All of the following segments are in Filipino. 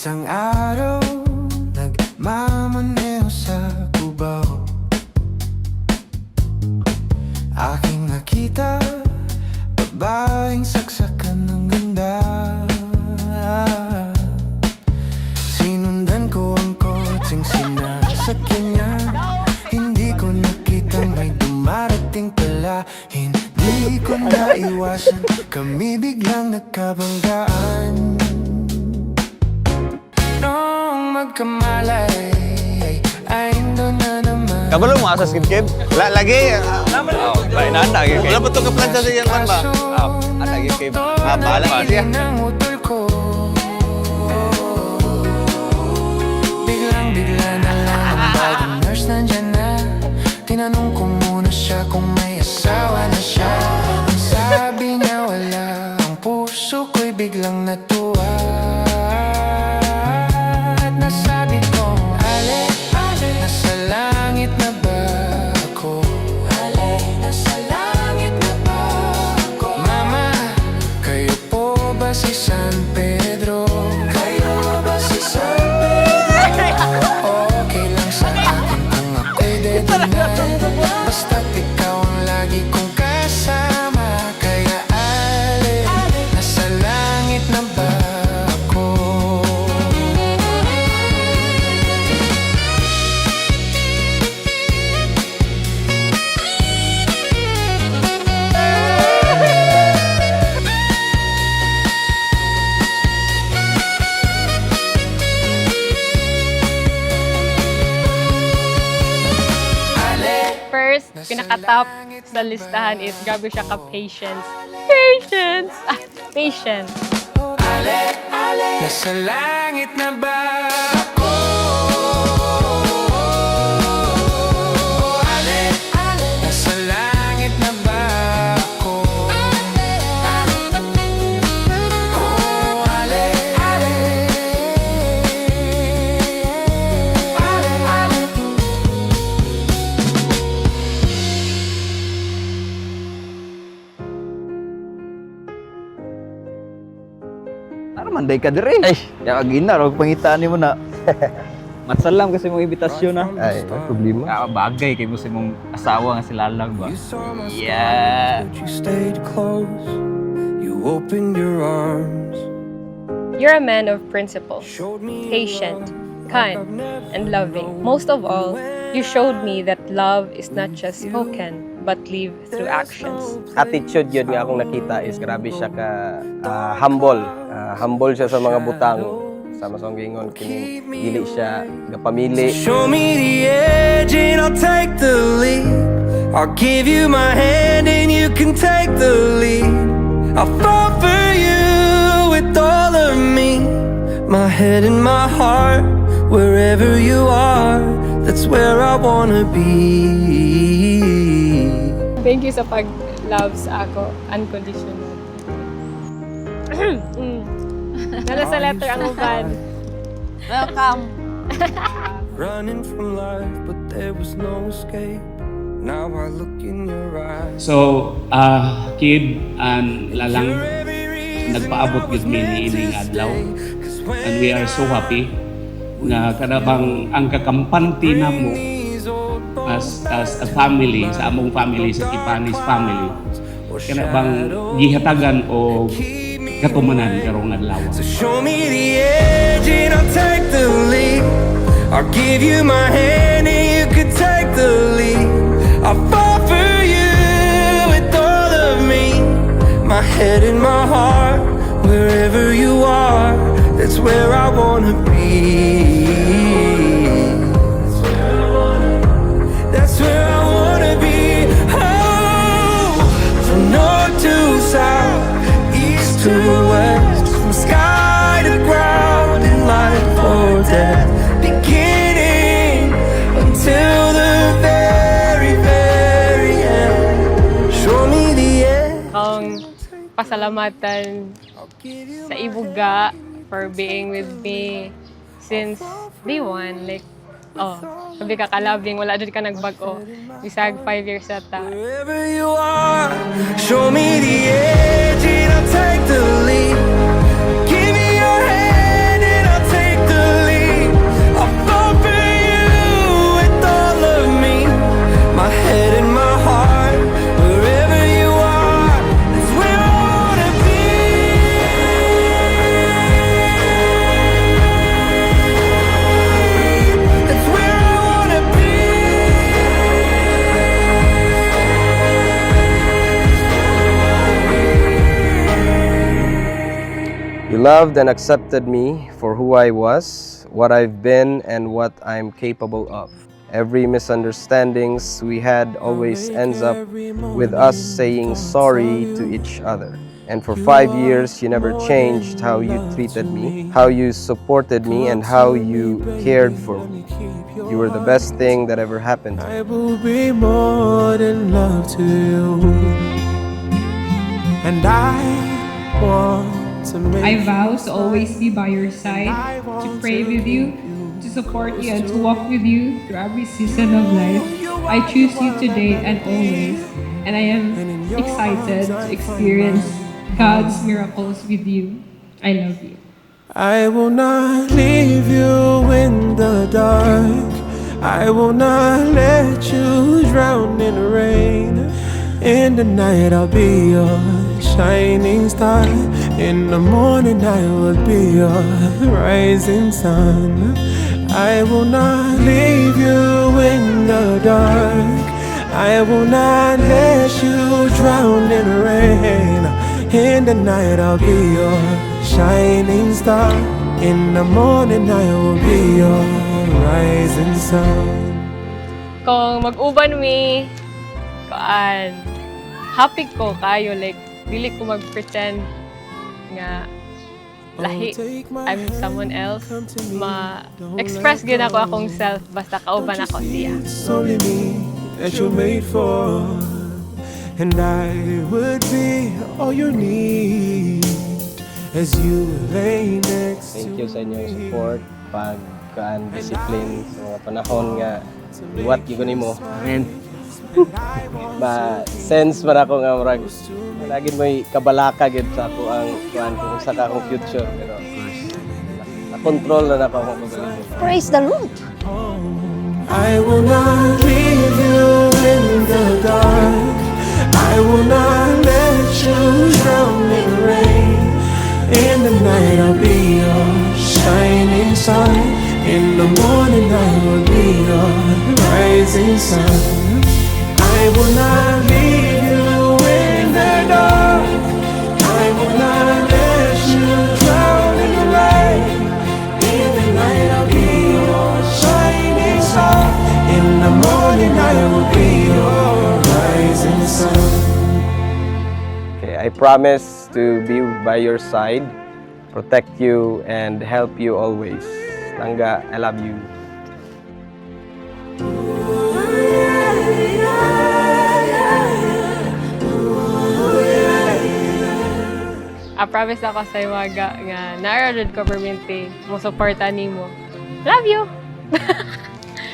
Isang araw, nagmamaneho sa Cubao. Aking nakita, babaeng saksakan ng ganda. Sinundan ko ang kotseng sinasakyan niya. Hindi ko nakitang may dumarating pala. Hindi ko naiwasan, kami biglang nagkabanggaan. Noong magkamalay, ay doon na naman. Kabalo mo sa skin kid? Lagi. Lain anda gitu. Wala pa to ka plancha sa yan ba? Ada gitu. Bahala ka siya. Biglang-bigla na lang ang bagong nurse nandyan na. Tinanong ko muna siya kung may asawa na siya. Ang sabi niya wala, ang puso ko'y biglang natuwa. At nasabi ko, ale, nasa langit na ba ako? Ale, nasa langit na ba ako? Mama, kayo po ba si San Pedro? Kayo ba si San Pedro? Okay lang sa akin kung ako'y dedinan. Basta't ikaw ang lagi kong kasama. Kaya ale, nasa langit na ba ako? First, pinaka-top sa listahan is grabe siya ka-patience. Patience! Patience. Nasa langit na ba ako? Nasa langit na ba ako? Ano manday ka dire? Ay, ya agina ro pangitaan nimo na. Matsalam kasi mong imbitasyon na. Ay, problema. Bagay kay mo sa mong asawa nga si Lalang ba? Yeah. You stayed close. You opened your arms. You're a man of principle, patient, kind, and loving. Most of all, you showed me that love is not just spoken, but lived through actions. Attitude yun nga akong nakita is grabe siya ka humble. Humble siya sa mga butang. Sama sa gingon kini dili siya gapamili. Show me the edge and I'll take the lead. I'll give you my hand and you can take the lead. I'll fall for you with all of me. My head and my heart, wherever you are, that's where I wanna be. Thank you sa pag-love sa ako, unconditional. Nala sa letter ang uban. Welcome. Running from life, but there was no escape. Now I look in your eyes. So, Kid and Lalang, nagpaabot gud mi ni ining adlaw. And we are so happy na kanabang ang kakampanti namo as a family, sa among family, sa Ipanis family. Kanabang gihatagan o katumanan karong adlaw. So show me the edge and I'll take the lead. I'll give you my hand and you could take the lead. I'll fall for you with all of me. My head and my heart, wherever you are, that's where I wanna be. That's where I wanna be. Oh, from north to south, east to west, from sky to ground, in life or death, beginning until the very, very end. Show me the end. Ang pasalamatan sa ibuga for being with me since day one. Like, sabi ka kalabing, wala doon ka nagbago. Bisag 5 years ata. Wherever you are, show me the edge and I'll take the lead. Give me your hand and I'll take loved and accepted me for who I was, what I've been, and what I'm capable of. Every misunderstandings we had always ends up with us saying sorry to each other. And for 5 years, you never changed how you treated me, how you supported me, and how you cared for me. You were the best thing that ever happened to me. I will be more than love to you. And I want to make I vow to always be by your side, to pray with you, to support you, and to walk with you through every season of life. I choose you today and always, and I am excited to experience God's miracles with you. I love you. I will not leave you in the dark. I will not let you drown in the rain. In the night I'll be your shining star. In the morning I will be your rising sun. I will not leave you in the dark. I will not let you drown in the rain. In the night I'll be your shining star. In the morning I will be your rising sun. Kung mag-uban mi, happy ko kayo, like, dili ko mag-pretend nga lahi, I'm someone else. Ma-express gid ako akong self, basta kauban ako siya. It's only me that you made for, and I would be all you need as you lay next to Thank you sa inyong support, discipline sa mga panahon nga liwat gyud nimo. Amen. Sense man ako nga murag lagi may kabalaka gid sa ako ang kuan kung sa akong future pero na control na ako ang pagaling. Praise the Lord. I will not leave you in the dark. I will not let you drown in the rain. In the night I'll be your shining sun. In the morning I will be your rising sun. I will not leave you in the dark. I will not let you drown in the rain. In the night I'll be your shining sun. In the morning I will be your rising sun. Okay, I promise to be by your side, protect you and help you always. Langga, I love you. I promise ako sa iwaga nga naarad ko permente mo suporta nimo. Love you.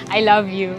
I love you.